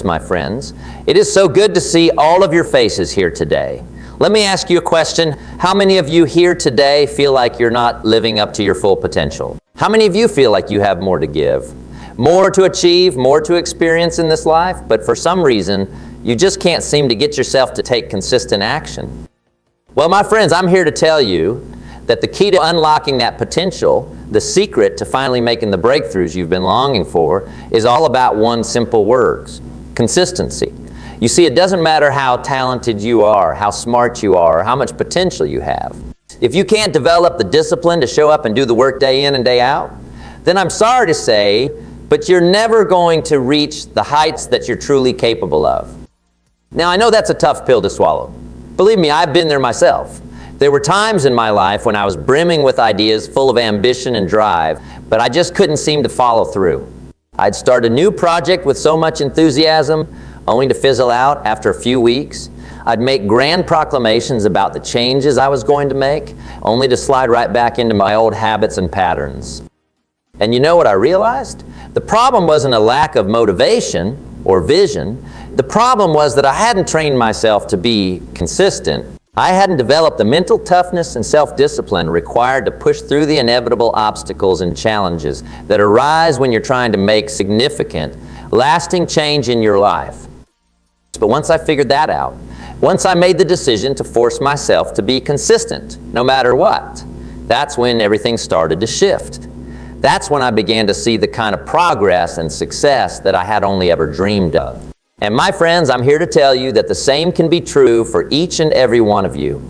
my friends. It is so good to see all of your faces here today. Let me ask you a question. How many of you here today feel like you're not living up to your full potential? How many of you feel like you have more to give, more to achieve, more to experience in this life, but for some reason, you just can't seem to get yourself to take consistent action? Well, my friends, I'm here to tell you that the key to unlocking that potential, the secret to finally making the breakthroughs you've been longing for, is all about one simple word: consistency. You see, it doesn't matter how talented you are, how smart you are, or how much potential you have. If you can't develop the discipline to show up and do the work day in and day out, then I'm sorry to say, but you're never going to reach the heights that you're truly capable of. Now, I know that's a tough pill to swallow. Believe me, I've been there myself. There were times in my life when I was brimming with ideas, full of ambition and drive, but I just couldn't seem to follow through. I'd start a new project with so much enthusiasm, only to fizzle out after a few weeks. I'd make grand proclamations about the changes I was going to make, only to slide right back into my old habits and patterns. And you know what I realized? The problem wasn't a lack of motivation or vision. The problem was that I hadn't trained myself to be consistent. I hadn't developed the mental toughness and self-discipline required to push through the inevitable obstacles and challenges that arise when you're trying to make significant, lasting change in your life. But once I figured that out, once I made the decision to force myself to be consistent, no matter what, that's when everything started to shift. That's when I began to see the kind of progress and success that I had only ever dreamed of. And my friends, I'm here to tell you that the same can be true for each and every one of you.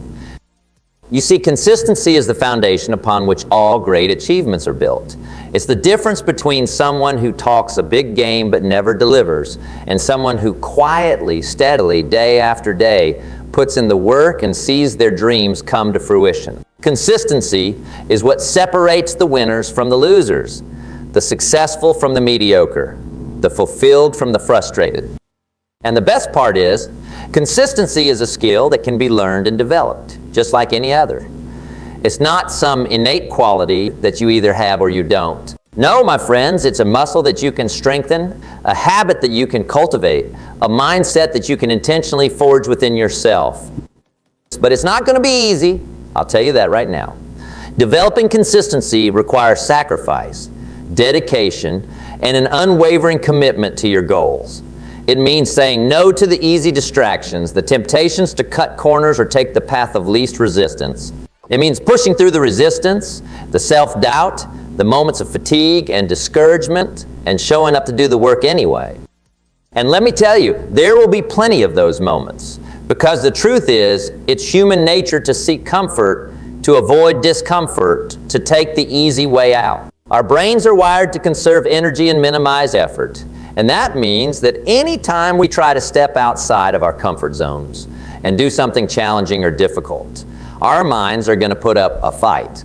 You see, consistency is the foundation upon which all great achievements are built. It's the difference between someone who talks a big game but never delivers, and someone who quietly, steadily, day after day, puts in the work and sees their dreams come to fruition. Consistency is what separates the winners from the losers, the successful from the mediocre, the fulfilled from the frustrated. And the best part is, consistency is a skill that can be learned and developed, just like any other. It's not some innate quality that you either have or you don't. No, my friends, it's a muscle that you can strengthen, a habit that you can cultivate, a mindset that you can intentionally forge within yourself. But it's not going to be easy, I'll tell you that right now. Developing consistency requires sacrifice, dedication, and an unwavering commitment to your goals. It means saying no to the easy distractions, the temptations to cut corners or take the path of least resistance. It means pushing through the resistance, the self-doubt, the moments of fatigue and discouragement, and showing up to do the work anyway. And let me tell you, there will be plenty of those moments, because the truth is, it's human nature to seek comfort, to avoid discomfort, to take the easy way out. Our brains are wired to conserve energy and minimize effort. And that means that any time we try to step outside of our comfort zones and do something challenging or difficult, our minds are going to put up a fight.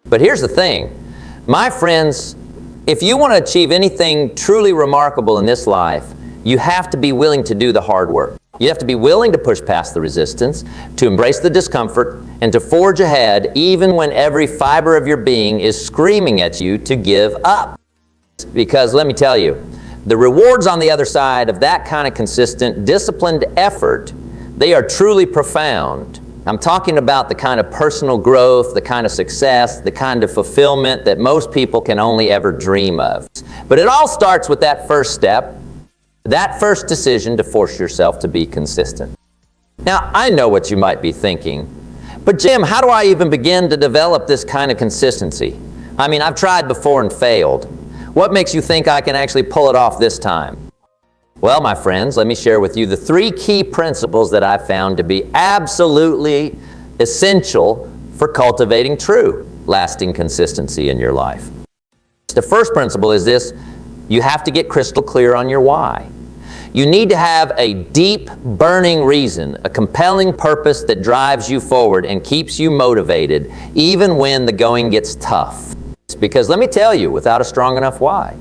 But here's the thing, my friends, if you want to achieve anything truly remarkable in this life, you have to be willing to do the hard work. You have to be willing to push past the resistance, to embrace the discomfort, and to forge ahead even when every fiber of your being is screaming at you to give up. Because let me tell you, the rewards on the other side of that kind of consistent, disciplined effort, they are truly profound. I'm talking about the kind of personal growth, the kind of success, the kind of fulfillment that most people can only ever dream of. But it all starts with that first step, that first decision to force yourself to be consistent. Now, I know what you might be thinking, but Jim, how do I even begin to develop this kind of consistency? I mean, I've tried before and failed. What makes you think I can actually pull it off this time? Well, my friends, let me share with you the 3 key principles that I've found to be absolutely essential for cultivating true, lasting consistency in your life. The first principle is this: you have to get crystal clear on your why. You need to have a deep, burning reason, a compelling purpose that drives you forward and keeps you motivated, even when the going gets tough. Because let me tell you, without a strong enough why,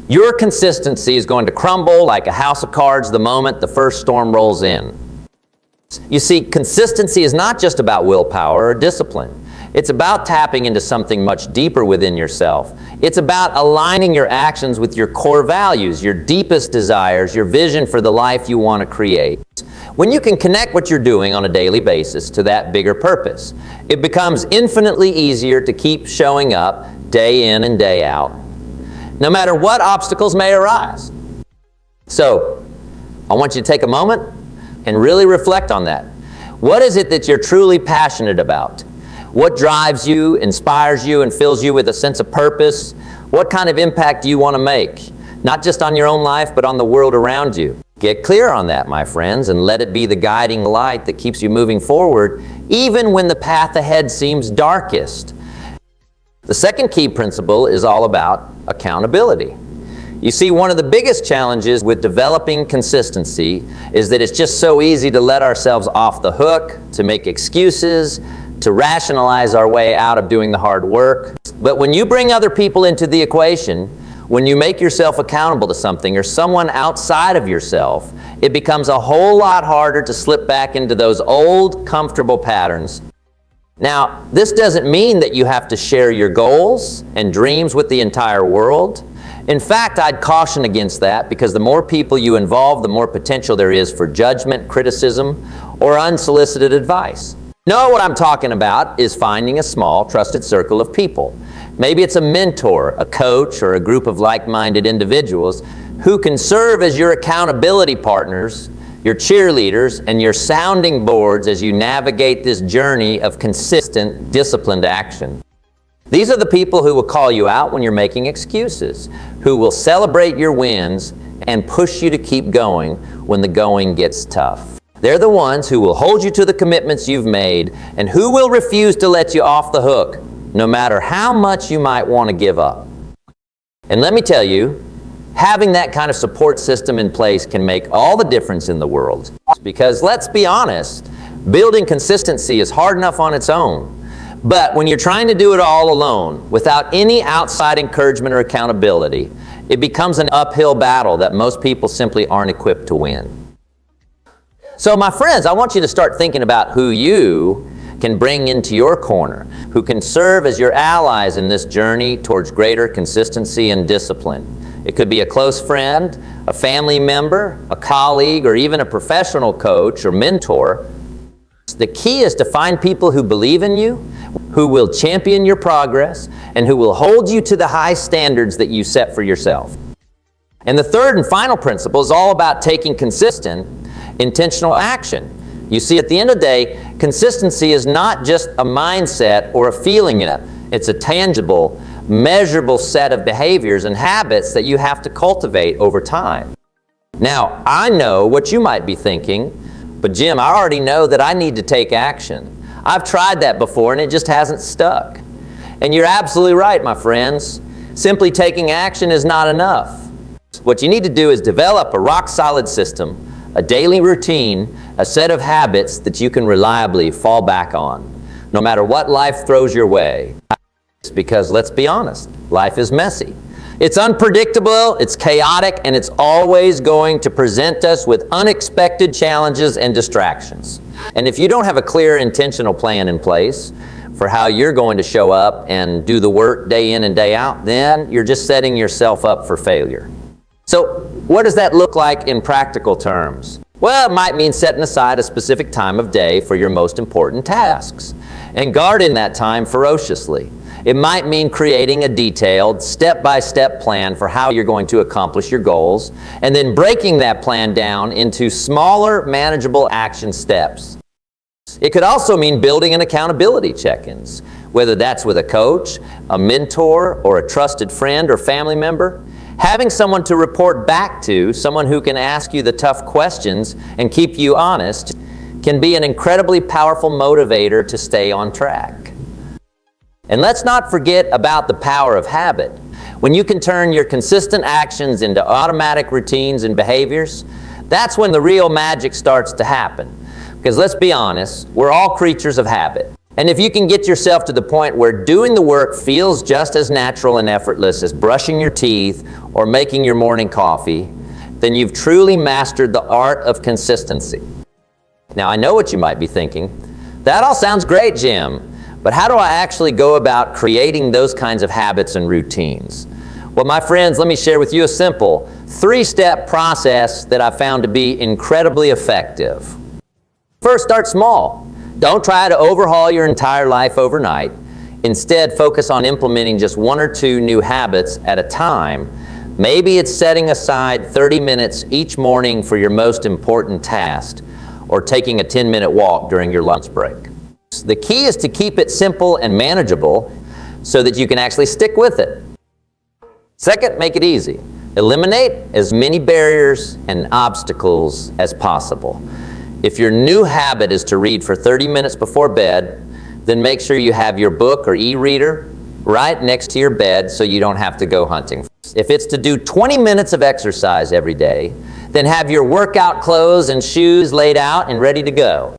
your consistency is going to crumble like a house of cards the moment the first storm rolls in. You see, consistency is not just about willpower or discipline. It's about tapping into something much deeper within yourself. It's about aligning your actions with your core values, your deepest desires, your vision for the life you want to create. When you can connect what you're doing on a daily basis to that bigger purpose, it becomes infinitely easier to keep showing up day in and day out, no matter what obstacles may arise. So, I want you to take a moment and really reflect on that. What is it that you're truly passionate about? What drives you, inspires you, and fills you with a sense of purpose? What kind of impact do you want to make? Not just on your own life, but on the world around you. Get clear on that, my friends, and let it be the guiding light that keeps you moving forward, even when the path ahead seems darkest. The second key principle is all about accountability. You see, one of the biggest challenges with developing consistency is that it's just so easy to let ourselves off the hook, to make excuses, to rationalize our way out of doing the hard work. But when you bring other people into the equation, when you make yourself accountable to something or someone outside of yourself, it becomes a whole lot harder to slip back into those old, comfortable patterns. Now, this doesn't mean that you have to share your goals and dreams with the entire world. In fact, I'd caution against that, because the more people you involve, the more potential there is for judgment, criticism, or unsolicited advice. No, what I'm talking about is finding a small, trusted circle of people. Maybe it's a mentor, a coach, or a group of like-minded individuals who can serve as your accountability partners, your cheerleaders, and your sounding boards as you navigate this journey of consistent, disciplined action. These are the people who will call you out when you're making excuses, who will celebrate your wins and push you to keep going when the going gets tough. They're the ones who will hold you to the commitments you've made and who will refuse to let you off the hook, no matter how much you might want to give up. And let me tell you, having that kind of support system in place can make all the difference in the world. Because let's be honest, building consistency is hard enough on its own. But when you're trying to do it all alone, without any outside encouragement or accountability, it becomes an uphill battle that most people simply aren't equipped to win. So my friends, I want you to start thinking about who you can bring into your corner, who can serve as your allies in this journey towards greater consistency and discipline. It could be a close friend, a family member, a colleague, or even a professional coach or mentor. The key is to find people who believe in you, who will champion your progress, and who will hold you to the high standards that you set for yourself. And the third and final principle is all about taking consistent, intentional action. You see, at the end of the day, consistency is not just a mindset or a feeling in it. It's a tangible, measurable set of behaviors and habits that you have to cultivate over time. Now, I know what you might be thinking, but Jim, I already know that I need to take action. I've tried that before and it just hasn't stuck. And you're absolutely right, my friends. Simply taking action is not enough. What you need to do is develop a rock-solid system, a daily routine, a set of habits that you can reliably fall back on, no matter what life throws your way. Because let's be honest, life is messy. It's unpredictable, it's chaotic, and it's always going to present us with unexpected challenges and distractions. And if you don't have a clear, intentional plan in place for how you're going to show up and do the work day in and day out, then you're just setting yourself up for failure. So what does that look like in practical terms? Well, it might mean setting aside a specific time of day for your most important tasks and guarding that time ferociously. It might mean creating a detailed, step-by-step plan for how you're going to accomplish your goals, and then breaking that plan down into smaller, manageable action steps. It could also mean building an accountability check-ins, whether that's with a coach, a mentor, or a trusted friend or family member. Having someone to report back to, someone who can ask you the tough questions and keep you honest, can be an incredibly powerful motivator to stay on track. And let's not forget about the power of habit. When you can turn your consistent actions into automatic routines and behaviors, that's when the real magic starts to happen. Because let's be honest, we're all creatures of habit. And if you can get yourself to the point where doing the work feels just as natural and effortless as brushing your teeth or making your morning coffee, then you've truly mastered the art of consistency. Now, I know what you might be thinking. That all sounds great, Jim. But how do I actually go about creating those kinds of habits and routines? Well, my friends, let me share with you a simple 3-step process that I found to be incredibly effective. First, start small. Don't try to overhaul your entire life overnight. Instead, focus on implementing just 1 or 2 new habits at a time. Maybe it's setting aside 30 minutes each morning for your most important task, or taking a 10-minute walk during your lunch break. The key is to keep it simple and manageable so that you can actually stick with it. Second, make it easy. Eliminate as many barriers and obstacles as possible. If your new habit is to read for 30 minutes before bed, then make sure you have your book or e-reader right next to your bed so you don't have to go hunting. If it's to do 20 minutes of exercise every day, then have your workout clothes and shoes laid out and ready to go.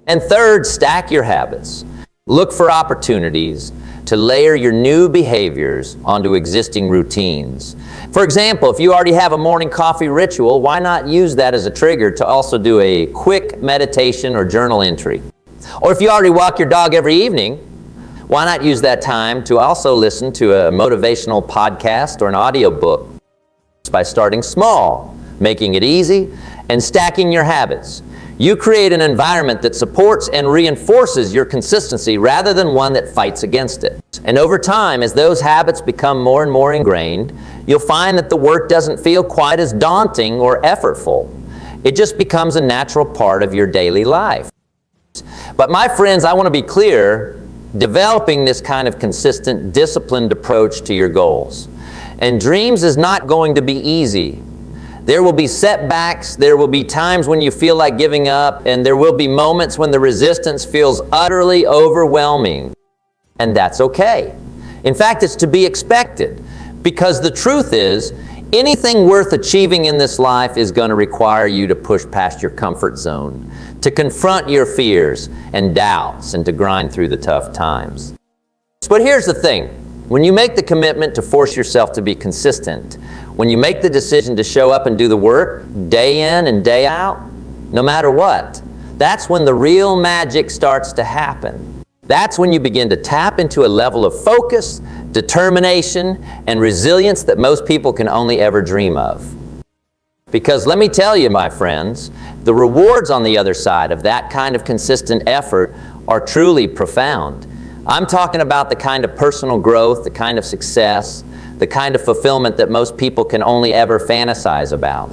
And third, stack your habits. Look for opportunities to layer your new behaviors onto existing routines. For example, if you already have a morning coffee ritual, why not use that as a trigger to also do a quick meditation or journal entry? Or if you already walk your dog every evening, why not use that time to also listen to a motivational podcast or an audiobook? By starting small, making it easy, and stacking your habits. You create an environment that supports and reinforces your consistency rather than one that fights against it. And over time, as those habits become more and more ingrained, you'll find that the work doesn't feel quite as daunting or effortful. It just becomes a natural part of your daily life. But my friends, I want to be clear, developing this kind of consistent, disciplined approach to your goals. And dreams is not going to be easy. There will be setbacks, there will be times when you feel like giving up, and there will be moments when the resistance feels utterly overwhelming. And that's okay. In fact, it's to be expected, because the truth is, anything worth achieving in this life is going to require you to push past your comfort zone, to confront your fears and doubts, and to grind through the tough times. But here's the thing. When you make the commitment to force yourself to be consistent, when you make the decision to show up and do the work day in and day out, no matter what, that's when the real magic starts to happen. That's when you begin to tap into a level of focus, determination, and resilience that most people can only ever dream of. Because let me tell you, my friends, the rewards on the other side of that kind of consistent effort are truly profound. I'm talking about the kind of personal growth, the kind of success, the kind of fulfillment that most people can only ever fantasize about.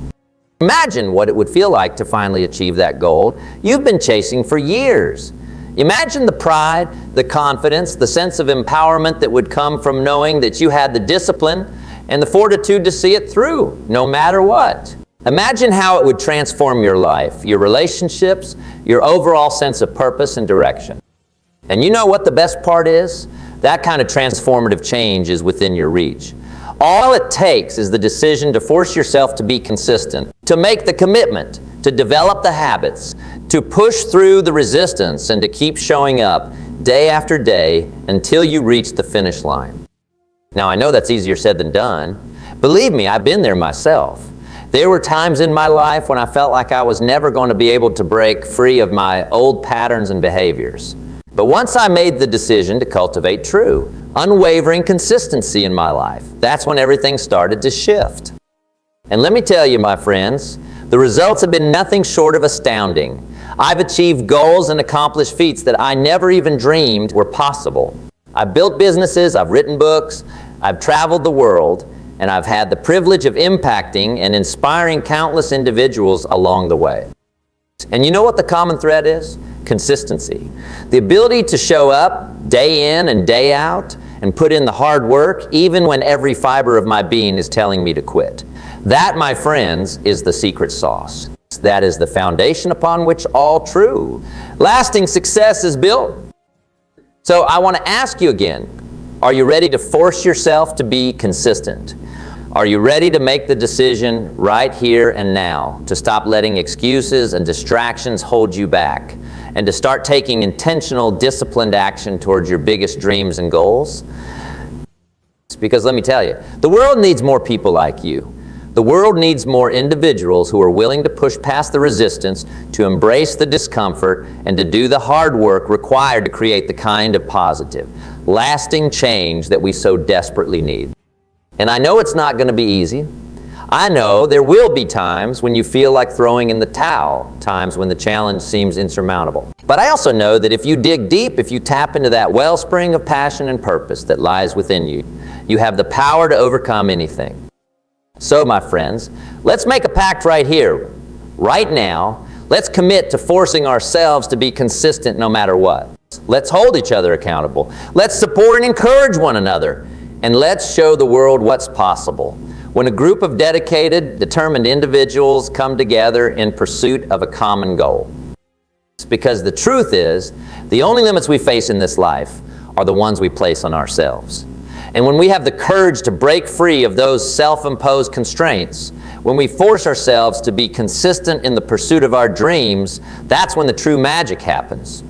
Imagine what it would feel like to finally achieve that goal you've been chasing for years. Imagine the pride, the confidence, the sense of empowerment that would come from knowing that you had the discipline and the fortitude to see it through, no matter what. Imagine how it would transform your life, your relationships, your overall sense of purpose and direction. And you know what the best part is? That kind of transformative change is within your reach. All it takes is the decision to force yourself to be consistent, to make the commitment, to develop the habits, to push through the resistance, and to keep showing up day after day until you reach the finish line. Now, I know that's easier said than done. Believe me, I've been there myself. There were times in my life when I felt like I was never going to be able to break free of my old patterns and behaviors. But once I made the decision to cultivate true, unwavering consistency in my life, that's when everything started to shift. And let me tell you, my friends, the results have been nothing short of astounding. I've achieved goals and accomplished feats that I never even dreamed were possible. I've built businesses, I've written books, I've traveled the world, and I've had the privilege of impacting and inspiring countless individuals along the way. And you know what the common thread is? Consistency. The ability to show up day in and day out and put in the hard work even when every fiber of my being is telling me to quit. That, my friends, is the secret sauce. That is the foundation upon which all true, lasting success is built. So I want to ask you again, are you ready to force yourself to be consistent? Are you ready to make the decision right here and now to stop letting excuses and distractions hold you back and to start taking intentional, disciplined action towards your biggest dreams and goals? Because let me tell you, the world needs more people like you. The world needs more individuals who are willing to push past the resistance, to embrace the discomfort, and to do the hard work required to create the kind of positive, lasting change that we so desperately need. And I know it's not going to be easy. I know there will be times when you feel like throwing in the towel, times when the challenge seems insurmountable. But I also know that if you dig deep, if you tap into that wellspring of passion and purpose that lies within you, you have the power to overcome anything. So, my friends, let's make a pact right here, right now. Let's commit to forcing ourselves to be consistent no matter what. Let's hold each other accountable. Let's support and encourage one another. And let's show the world what's possible when a group of dedicated, determined individuals come together in pursuit of a common goal. Because the truth is, the only limits we face in this life are the ones we place on ourselves. And when we have the courage to break free of those self-imposed constraints, when we force ourselves to be consistent in the pursuit of our dreams, that's when the true magic happens.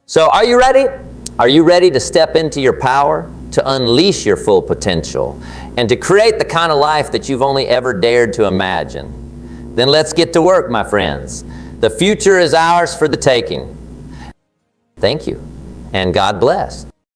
So are you ready? Are you ready to step into your power, to unleash your full potential, and to create the kind of life that you've only ever dared to imagine? Then let's get to work, my friends. The future is ours for the taking. Thank you, and God bless.